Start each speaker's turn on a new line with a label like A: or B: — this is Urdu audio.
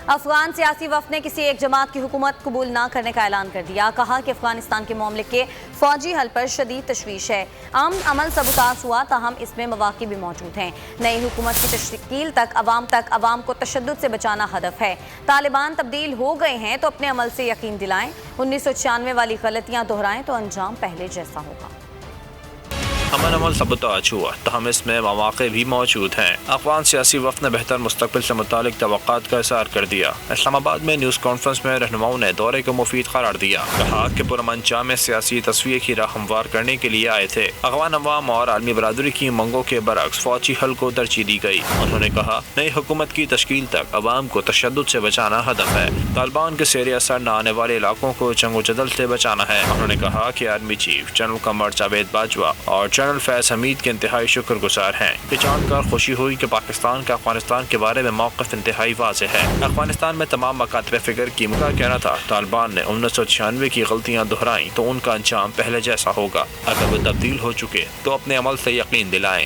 A: افغان سیاسی وفد نے کسی ایک جماعت کی حکومت قبول نہ کرنے کا اعلان کر دیا۔ کہا کہ افغانستان کے معاملے کے فوجی حل پر شدید تشویش ہے۔ امن عمل سبوتاژ ہوا، تاہم اس میں مواقع بھی موجود ہیں۔ نئی حکومت کی تشکیل تک عوام کو تشدد سے بچانا ہدف ہے۔ طالبان تبدیل ہو گئے ہیں تو اپنے عمل سے یقین دلائیں۔ 1996 والی غلطیاں دہرائیں تو انجام پہلے جیسا ہوگا۔
B: امن عمل سبوتاژ ہوا، تاہم اس میں مواقع بھی موجود ہیں۔ افغان سیاسی وفد نے بہتر مستقبل سے متعلق توقعات کا اظہار کر دیا۔ اسلام آباد میں نیوز کانفرنس میں رہنماؤں نے دورے کو مفید قرار دیا۔ کہا کہ پرامن جامع سیاسی تصویر کی راہ ہموار کرنے کے لیے آئے تھے۔ افغان عوام اور عالمی برادری کی منگوں کے برعکس فوجی حل کو ترجیح دی گئی۔ انہوں نے کہا نئی حکومت کی تشکیل تک عوام کو تشدد سے بچانا ہدف ہے۔ طالبان کے زیر اثر نہ آنے والے علاقوں کو جنگ و جدل سے بچانا ہے۔ انہوں نے کہا کہ army chief general Qamar Javed Bajwa اور جنرل فیض حمید کے انتہائی شکر گزار ہیں۔ یہ جان کر خوشی ہوئی کہ پاکستان کا افغانستان کے بارے میں موقف انتہائی واضح ہے۔ افغانستان میں تمام مکاتب فکر کی کا کہنا تھا طالبان نے 1996 کی غلطیاں دہرائیں تو ان کا انجام پہلے جیسا ہوگا۔ اگر وہ تبدیل ہو چکے تو اپنے عمل سے یقین دلائیں۔